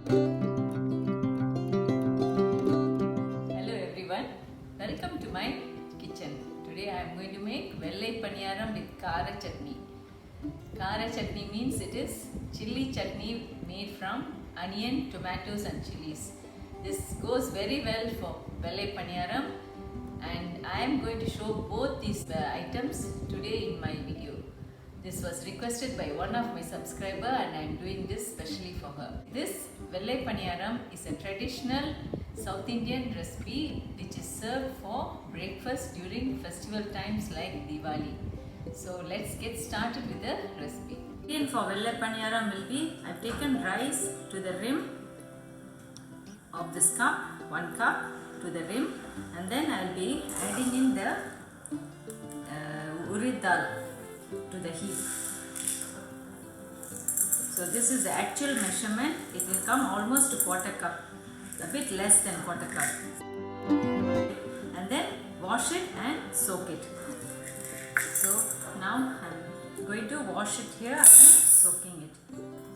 Hello everyone, welcome to my kitchen. Today I am going to make vellai paniyaram with kara chutney. Kara chutney means it is chilli chutney made from onion, tomatoes and chilies. This goes very well for vellai paniyaram, and I am going to show both these items today in my video. This was requested by one of my subscriber and I am doing this specially for her. This vellai paniyaram is a traditional South Indian recipe which is served for breakfast during festival times like Diwali. So let's get started with the recipe. Ingredient for vellai paniyaram will be, I have taken rice to the rim of this cup, 1 cup to the rim, and then I will be adding in the urid dal to the heap. So this is the actual measurement. It will come almost to quarter cup, a bit less than quarter cup. And then wash it and soak it. So now I am going to wash it here and soaking it.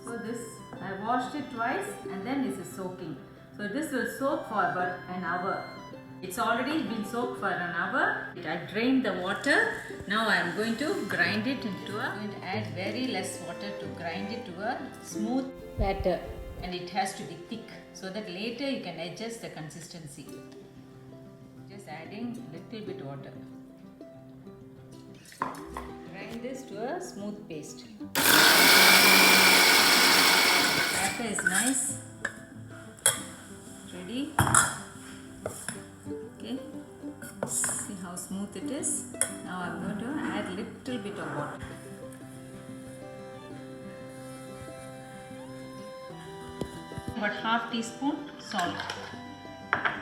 So this, I washed it twice and then this is soaking. So this will soak for about an hour. It's already been soaked for an hour. I drained the water. Now I am going to grind it into a, I'm going to add very less water to grind it to a smooth batter, and it has to be thick so that later you can adjust the consistency. Just adding little bit water. Grind this to a smooth paste. Batter is nice. Ready. Okay, see how smooth it is. Now I am going to add little bit of water. About half teaspoon salt.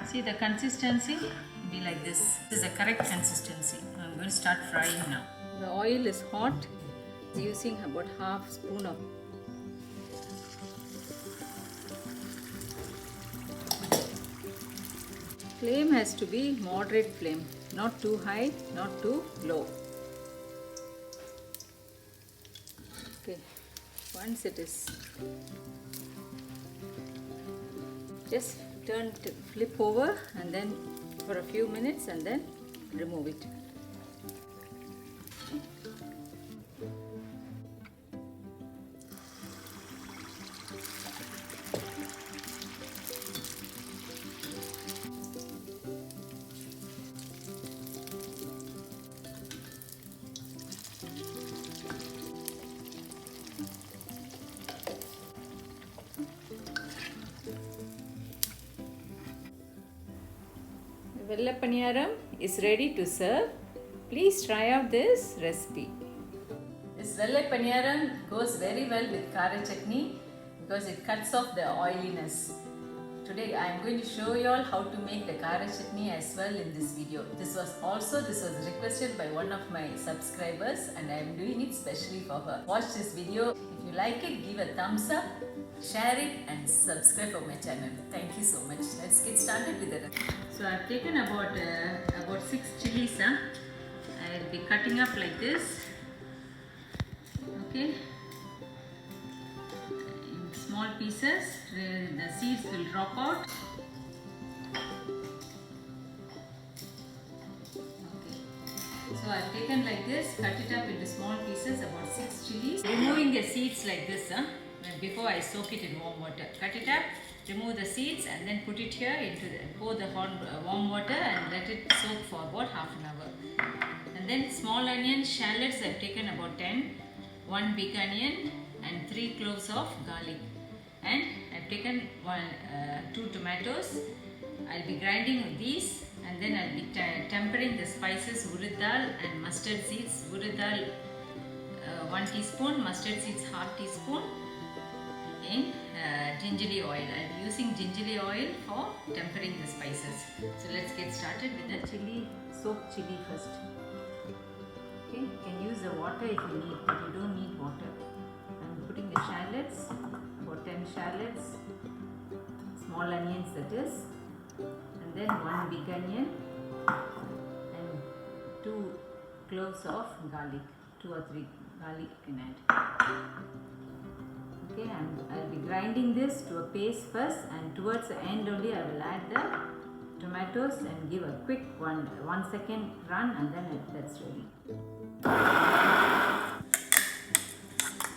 See the consistency be like this. This is the correct consistency. I am going to start frying now. The oil is hot. Using about half spoon of flame has to be moderate flame, not too high, not too low. Okay, once it is, just flip over and then for a few minutes and then remove it. Vellai paniyaram is ready to serve. Please try out this recipe. This vellai paniyaram goes very well with kara chutney because it cuts off the oiliness. Today I am going to show you all how to make the kara chutney as well in this video. This was requested by one of my subscribers and I am doing it specially for her. Watch this video. If you like it, give a thumbs up, share it and subscribe for my channel. Thank you so much. Let's get started with the recipe. So I have taken about 6 chilies. I will be cutting up like this. Okay. In small pieces. The seeds will drop out. Okay. So I have taken like this, cut it up into small pieces, about 6 chilies. Removing the seeds like this. Before I soak it in warm water. Cut it up, remove the seeds and then put it here into pour the warm water and let it soak for about half an hour. And then small onion, shallots I have taken about 10, 1 big onion and 3 cloves of garlic. And I have taken 2 tomatoes. I will be grinding these and then I will be tempering the spices, urid dal and mustard seeds. Urid dal 1 teaspoon, mustard seeds half teaspoon. In gingerly oil. I am using gingerly oil for tempering the spices. So let's get started with the soaked chili first. Okay, you can use the water if you need, but you don't need water. I am putting the shallots, about 10 shallots, small onions that is, and then 1 big onion and 2 cloves of garlic, 2 or 3 garlic you can add. Okay, and I'll be grinding this to a paste first, and towards the end only I will add the tomatoes and give a quick 1 second run, and then that's ready.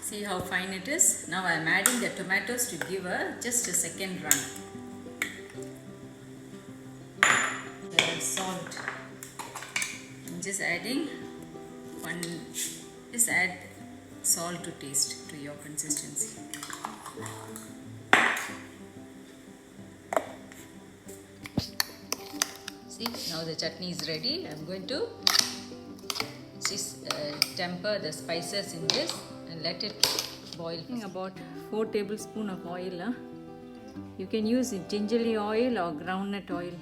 See how fine it is. Now I am adding the tomatoes to give just a second run. The salt. I'm just adding just add salt to taste to your consistency. See, now the chutney is ready. I'm going to temper the spices in this and let it boil. About 4 tablespoons of oil. You can use gingerly oil or groundnut oil.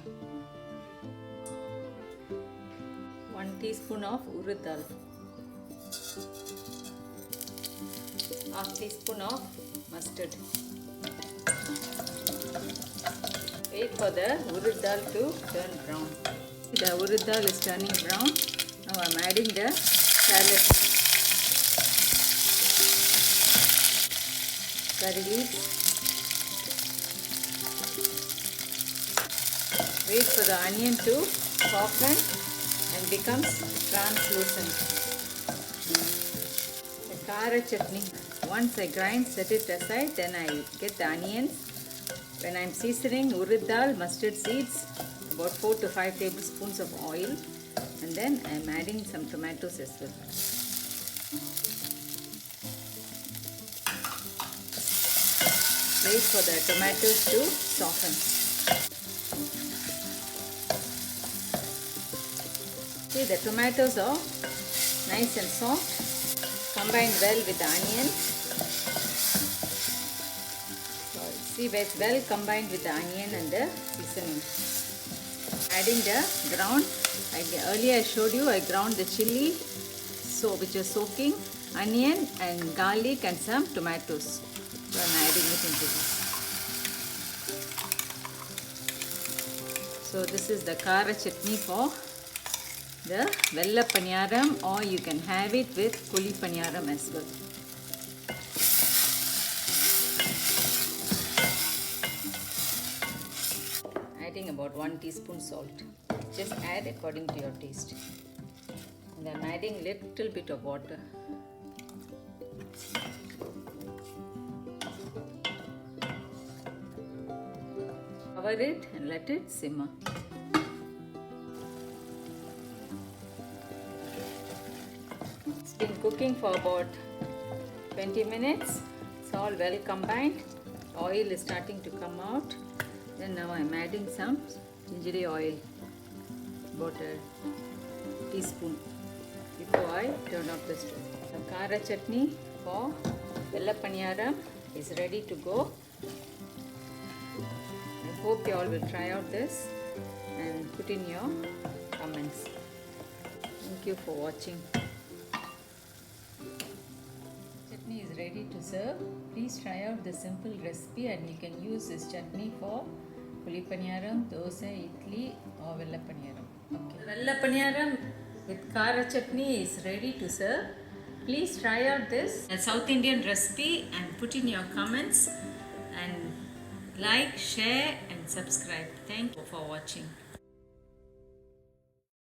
1 teaspoon of urad dal. 1/2 teaspoon of mustard. Wait for the urad dal to turn brown. The urad dal is turning brown. Now I am adding the shallot, curry leaves. Wait for the onion to soften and becomes translucent. The kara chutney. Once I grind, set it aside, then I get the onions. When I am seasoning urad dal, mustard seeds, about 4 to 5 tablespoons of oil, and then I am adding some tomatoes as well. Wait for the tomatoes to soften. See, the tomatoes are nice and soft, combined well with the onion. See, it's well combined with the onion and the seasoning. Adding the ground. Earlier I showed you I ground the chili, which is soaking, onion and garlic and some tomatoes. So I'm adding it into this. So this is the kara chutney for the vella paniyaram, or you can have it with kuli paniyaram as well. Adding about 1 teaspoon salt. Just add according to your taste. And I'm adding little bit of water. Cover it and let it simmer. It's been cooking for about 20 minutes. It's all well combined. Oil is starting to come out. Then now I'm adding some gingerly oil, about a teaspoon, before I turn off the stove. The kara chutney for vella paniyaram is ready to go. I hope you all will try out this and put in your comments. Thank you for watching. Chutney is ready to serve. Please try out the simple recipe, and you can use this chutney for kuli paniyaram, dosa, idli or vella paniyaram. Okay. Vella paniyaram with kara chutney is ready to serve. Please try out this South Indian recipe and put in your comments, and like, share and subscribe. Thank you for watching.